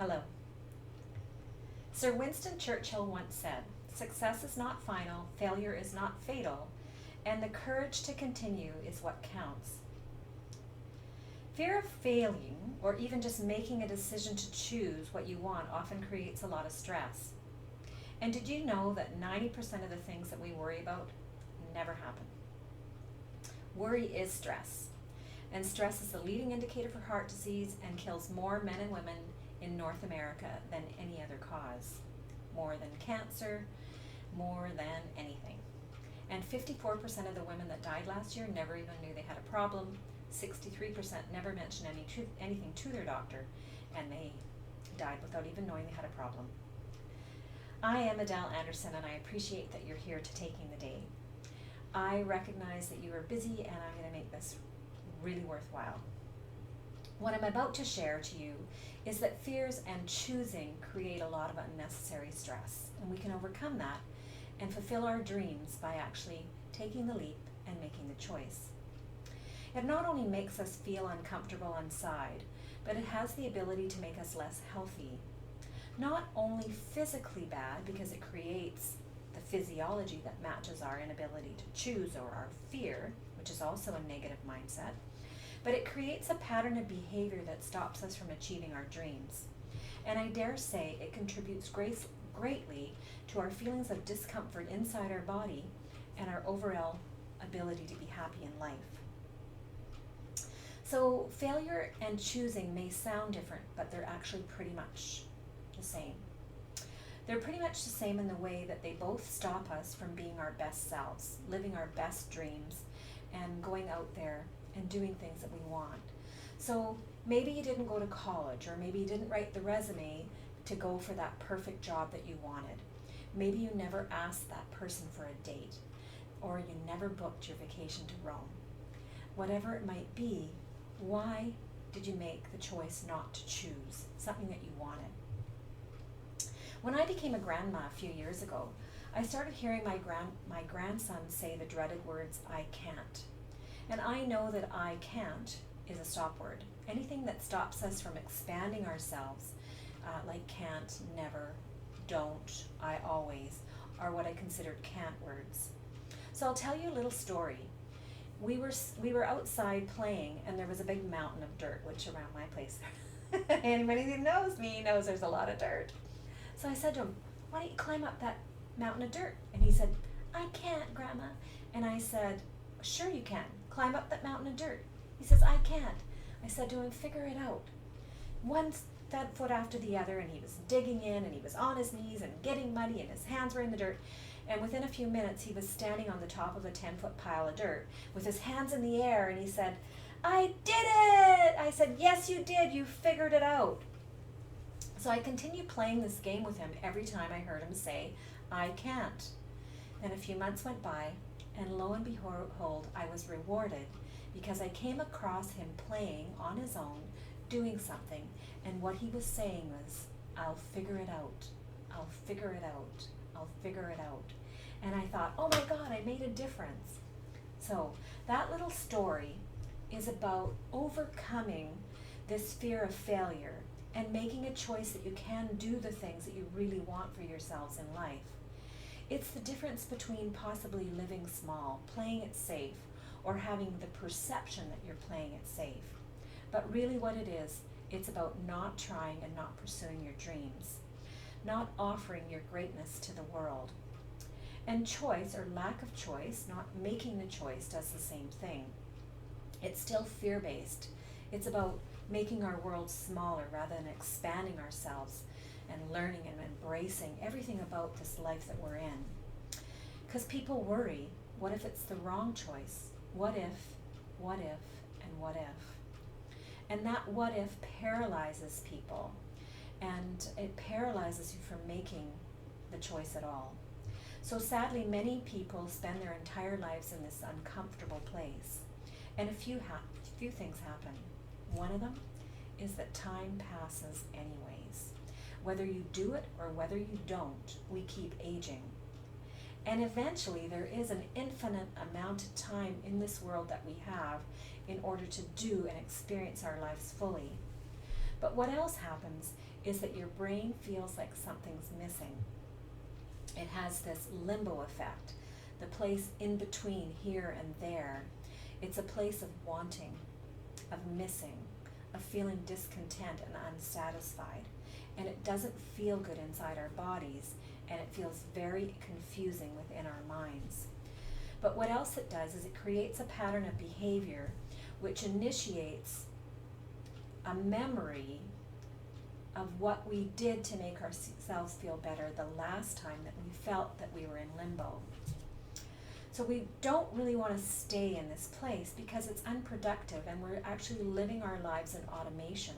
Hello. Sir Winston Churchill once said, "Success is not final, failure is not fatal, and the courage to continue is what counts." Fear of failing, or even just making a decision to choose what you want, often creates a lot of stress. And did you know that 90% of the things that we worry about never happen? Worry is stress. And stress is the leading indicator for heart disease and kills more men and women in North America than any other cause. More than cancer, more than anything. And 54% of the women that died last year never even knew they had a problem. 63% never mentioned anything to their doctor, and they died without even knowing they had a problem. I am Adele Anderson, and I appreciate that you're here to taking the day. I recognize that you are busy, and I'm going to make this really worthwhile. What I'm about to share to you is that fears and choosing create a lot of unnecessary stress, and we can overcome that and fulfill our dreams by actually taking the leap and making the choice. It not only makes us feel uncomfortable inside, but it has the ability to make us less healthy. Not only physically bad, because it creates the physiology that matches our inability to choose or our fear, which is also a negative mindset, but it creates a pattern of behavior that stops us from achieving our dreams. And I dare say it contributes greatly to our feelings of discomfort inside our body and our overall ability to be happy in life. So failure and choosing may sound different, but they're actually pretty much the same. They're pretty much the same in the way that they both stop us from being our best selves, living our best dreams, and going out there and doing things that we want. So maybe you didn't go to college, or maybe you didn't write the resume to go for that perfect job that you wanted. Maybe you never asked that person for a date, or you never booked your vacation to Rome. Whatever it might be, why did you make the choice not to choose something that you wanted? When I became a grandma a few years ago, I started hearing my grandson say the dreaded words, "I can't." And I know that "I can't" is a stop word. Anything that stops us from expanding ourselves, like can't, never, don't, I always, are what I considered can't words. So I'll tell you a little story. We were outside playing, and there was a big mountain of dirt, which around my place, anybody who knows me knows there's a lot of dirt. So I said to him, "Why don't you climb up that mountain of dirt?" And he said, "I can't, Grandma." And I said, "Sure you can. Climb up that mountain of dirt." He says, "I can't." I said to him, "Figure it out." One foot after the other, and he was digging in, and he was on his knees and getting muddy, and his hands were in the dirt. And within a few minutes, he was standing on the top of a 10-foot pile of dirt with his hands in the air, and he said, "I did it!" I said, "Yes, you did. You figured it out." So I continued playing this game with him every time I heard him say, "I can't." Then a few months went by, and lo and behold, I was rewarded because I came across him playing on his own, doing something, and what he was saying was, "I'll figure it out. I'll figure it out. I'll figure it out." And I thought, oh my God, I made a difference. So that little story is about overcoming this fear of failure and making a choice that you can do the things that you really want for yourselves in life. It's the difference between possibly living small, playing it safe, or having the perception that you're playing it safe. But really what it is, it's about not trying and not pursuing your dreams, not offering your greatness to the world. And choice, or lack of choice, not making the choice, does the same thing. It's still fear-based. It's about making our world smaller rather than expanding ourselves and learning and embracing everything about this life that we're in. Because people worry, what if it's the wrong choice? What if, and what if? And that what if paralyzes people, and it paralyzes you from making the choice at all. So sadly, many people spend their entire lives in this uncomfortable place, and a few things happen. One of them is that time passes anyways. Whether you do it or whether you don't, we keep aging. And eventually there is an infinite amount of time in this world that we have in order to do and experience our lives fully. But what else happens is that your brain feels like something's missing. It has this limbo effect, the place in between here and there. It's a place of wanting, of missing, of feeling discontent and unsatisfied. And it doesn't feel good inside our bodies, and it feels very confusing within our minds. But what else it does is it creates a pattern of behavior which initiates a memory of what we did to make ourselves feel better the last time that we felt that we were in limbo. So we don't really want to stay in this place because it's unproductive, and we're actually living our lives in automation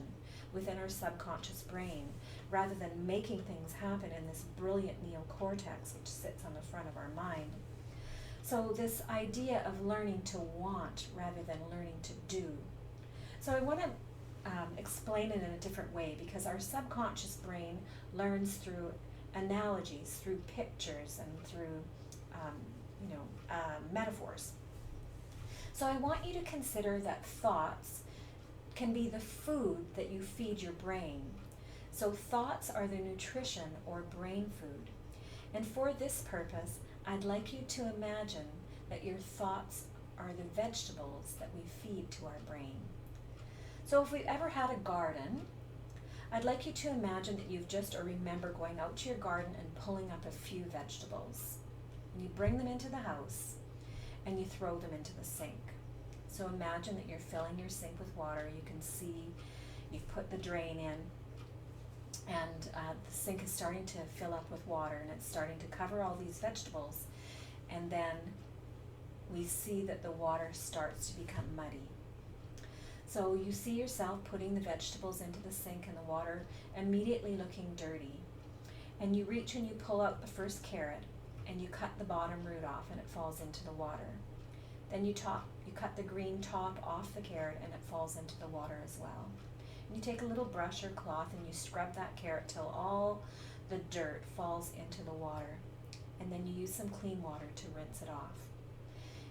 within our subconscious brain rather than making things happen in this brilliant neocortex which sits on the front of our mind. So this idea of learning to want rather than learning to do. So I want to explain it in a different way, because our subconscious brain learns through analogies, through pictures, and through metaphors. So I want you to consider that thoughts can be the food that you feed your brain. So thoughts are the nutrition or brain food. And for this purpose, I'd like you to imagine that your thoughts are the vegetables that we feed to our brain. So if we've ever had a garden, I'd like you to imagine that you've just, or remember going out to your garden and pulling up a few vegetables. And you bring them into the house and you throw them into the sink. So imagine that you're filling your sink with water. You can see you've put the drain in, and the sink is starting to fill up with water, and it's starting to cover all these vegetables. And then we see that the water starts to become muddy. So you see yourself putting the vegetables into the sink and the water immediately looking dirty. And you reach and you pull out the first carrot and you cut the bottom root off and it falls into the water. Then you cut the green top off the carrot and it falls into the water as well. And you take a little brush or cloth and you scrub that carrot till all the dirt falls into the water. And then you use some clean water to rinse it off.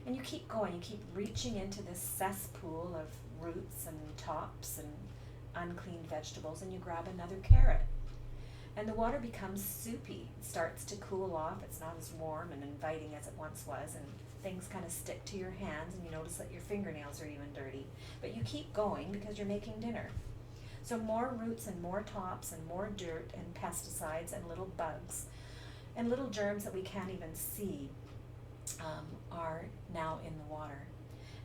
And you keep going, you keep reaching into this cesspool of roots and tops and uncleaned vegetables, and you grab another carrot. And the water becomes soupy. It starts to cool off. It's not as warm and inviting as it once was, and things kind of stick to your hands, and you notice that your fingernails are even dirty. But you keep going because you're making dinner. So more roots and more tops and more dirt and pesticides and little bugs and little germs that we can't even see are now in the water.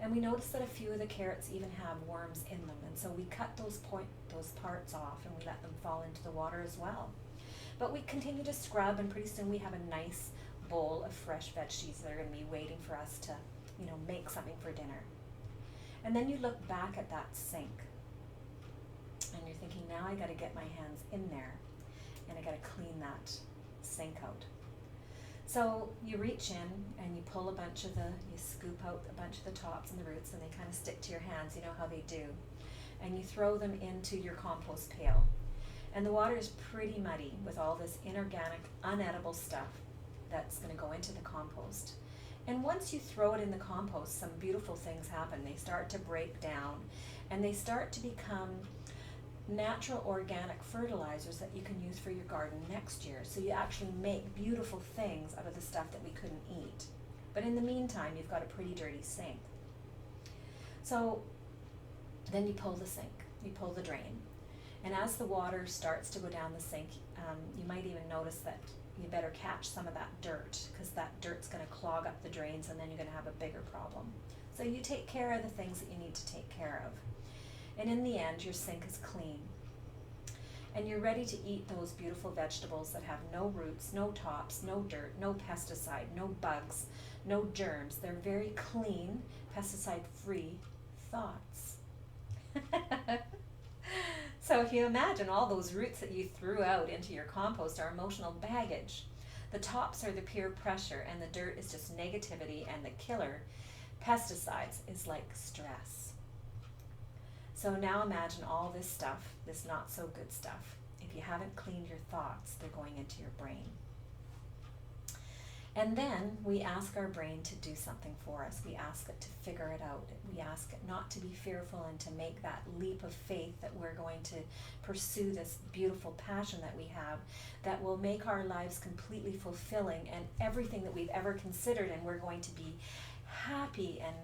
And we notice that a few of the carrots even have worms in them, and so we cut those parts off and we let them fall into the water as well. But we continue to scrub, and pretty soon we have a nice bowl of fresh veggies that are going to be waiting for us to, make something for dinner. And then you look back at that sink, and you're thinking, now I got to get my hands in there, and I got to clean that sink out. So you reach in and you pull you scoop out a bunch of the tops and the roots, and they kind of stick to your hands, you know how they do. And you throw them into your compost pail. And the water is pretty muddy with all this inorganic, unedible stuff that's going to go into the compost. And once you throw it in the compost, some beautiful things happen. They start to break down, and they start to become natural organic fertilizers that you can use for your garden next year. So you actually make beautiful things out of the stuff that we couldn't eat. But in the meantime, you've got a pretty dirty sink. So then you pull the sink, you pull the drain. And as the water starts to go down the sink, you might even notice that you better catch some of that dirt, because that dirt's going to clog up the drains, and then you're going to have a bigger problem. So you take care of the things that you need to take care of. And in the end, your sink is clean. And you're ready to eat those beautiful vegetables that have no roots, no tops, no dirt, no pesticide, no bugs, no germs. They're very clean, pesticide-free thoughts. So if you imagine all those roots that you threw out into your compost are emotional baggage. The tops are the peer pressure, and the dirt is just negativity, and the killer, pesticides, is like stress. So now imagine all this stuff, this not so good stuff. If you haven't cleaned your thoughts, they're going into your brain. And then we ask our brain to do something for us. We ask it to figure it out. We ask it not to be fearful and to make that leap of faith that we're going to pursue this beautiful passion that we have that will make our lives completely fulfilling and everything that we've ever considered, and we're going to be happy and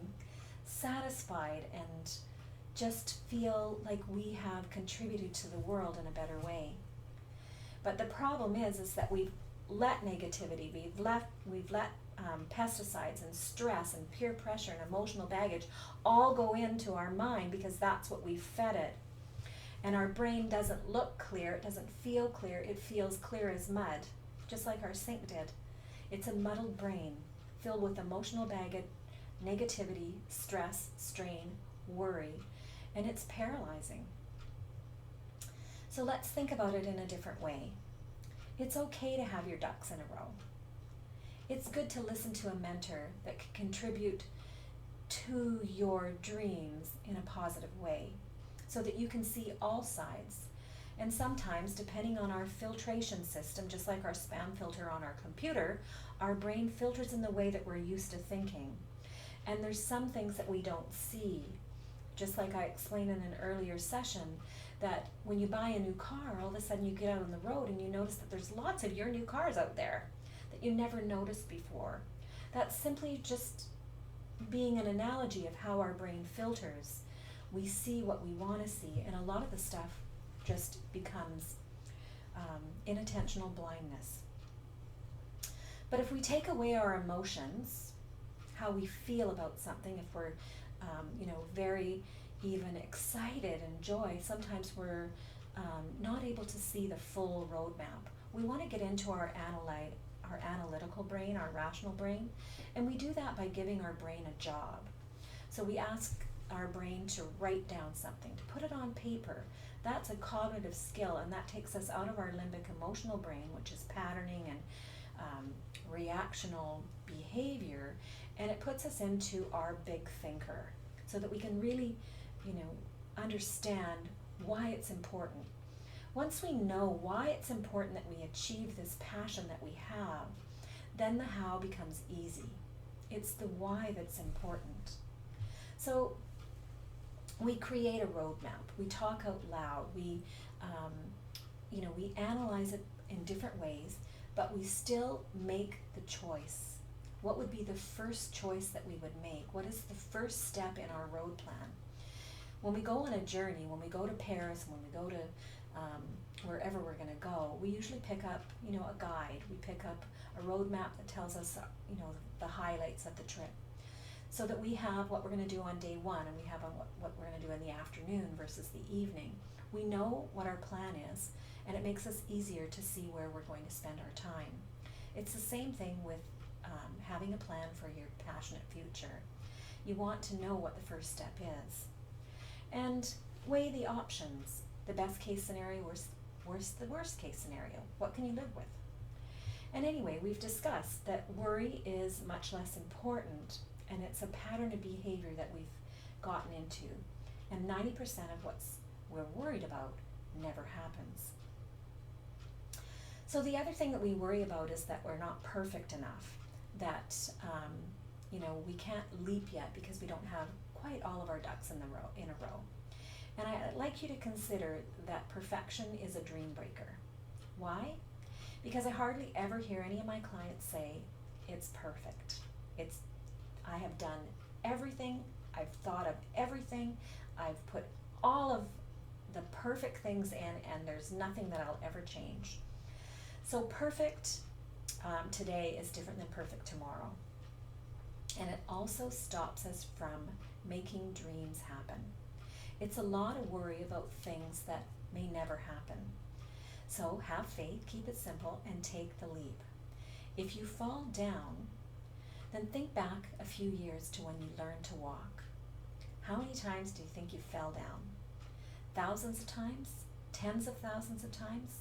satisfied and just feel like we have contributed to the world in a better way. But the problem is that we've let negativity, we've let pesticides and stress and peer pressure and emotional baggage all go into our mind because that's what we've fed it. And our brain doesn't look clear, it doesn't feel clear, it feels clear as mud, just like our sink did. It's a muddled brain filled with emotional baggage, negativity, stress, strain, worry, and it's paralyzing. So let's think about it in a different way. It's okay to have your ducks in a row. It's good to listen to a mentor that can contribute to your dreams in a positive way so that you can see all sides. And sometimes, depending on our filtration system, just like our spam filter on our computer, our brain filters in the way that we're used to thinking. And there's some things that we don't see. Just like I explained in an earlier session, that when you buy a new car, all of a sudden you get out on the road and you notice that there's lots of your new cars out there that you never noticed before. That's simply just being an analogy of how our brain filters. We see what we want to see, and a lot of the stuff just becomes inattentional blindness. But if we take away our emotions, how we feel about something, if we're very even excited and joy, sometimes we're not able to see the full roadmap. We want to get into our analytical brain, our rational brain, and we do that by giving our brain a job. So we ask our brain to write down something, to put it on paper. That's a cognitive skill, and that takes us out of our limbic emotional brain, which is patterning and reactional behavior, and it puts us into our big thinker so that we can really understand why it's important. Once we know why it's important that we achieve this passion that we have, then the how becomes easy. It's the why that's important. So we create a roadmap. We talk out loud. We analyze it in different ways, but we still make the choice. What would be the first choice that we would make? What is the first step in our road plan? When we go on a journey, when we go to Paris, when we go to wherever we're going to go, we usually pick up, a guide. We pick up a roadmap that tells us, the highlights of the trip, so that we have what we're going to do on day one, and we have on what we're going to do in the afternoon versus the evening. We know what our plan is, and it makes us easier to see where we're going to spend our time. It's the same thing with having a plan for your passionate future. You want to know what the first step is. And weigh the options. The best case scenario, the worst case scenario. What can you live with? And anyway, we've discussed that worry is much less important, and it's a pattern of behavior that we've gotten into. And 90% of what we're worried about never happens. So the other thing that we worry about is that we're not perfect enough, that we can't leap yet because we don't have quite all of our ducks in a row. And I'd like you to consider that perfection is a dream breaker. Why? Because I hardly ever hear any of my clients say, it's perfect. I have done everything, I've thought of everything, I've put all of the perfect things in, and there's nothing that I'll ever change. So perfect today is different than perfect tomorrow. And it also stops us from making dreams happen. It's a lot of worry about things that may never happen. So have faith, keep it simple, and take the leap. If you fall down, then think back a few years to when you learned to walk. How many times do you think you fell down? Thousands of times? Tens of thousands of times?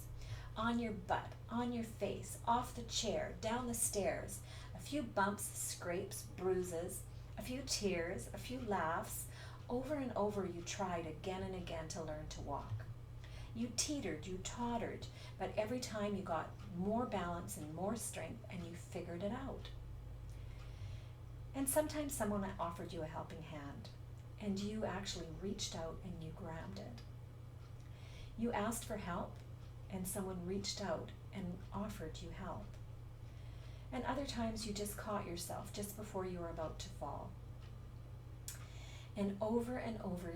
On your butt, on your face, off the chair, down the stairs, a few bumps, scrapes, bruises, a few tears, a few laughs. Over and over you tried again and again to learn to walk. You teetered, you tottered, but every time you got more balance and more strength and you figured it out. And sometimes someone offered you a helping hand and you actually reached out and you grabbed it. You asked for help and someone reached out and offered you help. And other times you just caught yourself just before you were about to fall. And over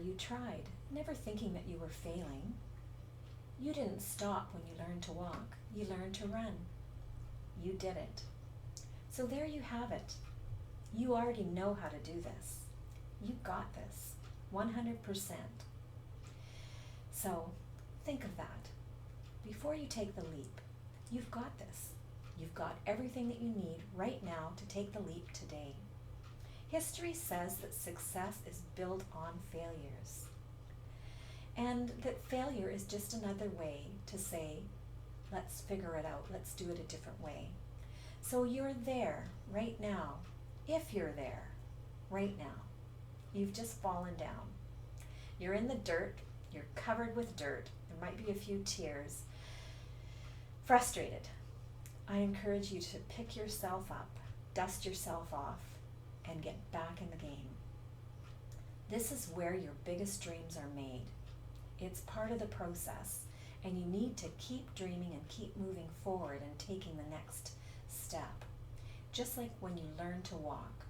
you tried, never thinking that you were failing. You didn't stop when you learned to walk. You learned to run. You did it. So there you have it. You already know how to do this. You got this, 100%. So think of that. Before you take the leap, you've got this. You've got everything that you need right now to take the leap today. History says that success is built on failures. And that failure is just another way to say, let's figure it out, let's do it a different way. So you're there right now, if you're there right now. You've just fallen down. You're in the dirt, you're covered with dirt, there might be a few tears. Frustrated. I encourage you to pick yourself up, dust yourself off, and get back in the game. This is where your biggest dreams are made. It's part of the process, and you need to keep dreaming and keep moving forward and taking the next step, just like when you learn to walk.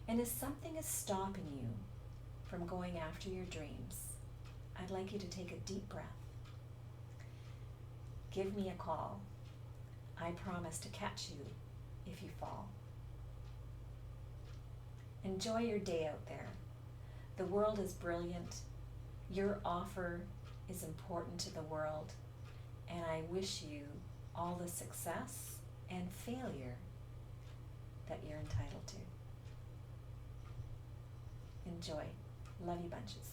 And if something is stopping you from going after your dreams, I'd like you to take a deep breath. Give me a call. I promise to catch you if you fall. Enjoy your day out there. The world is brilliant. Your offer is important to the world, and I wish you all the success and failure that you're entitled to. Enjoy. Love you bunches.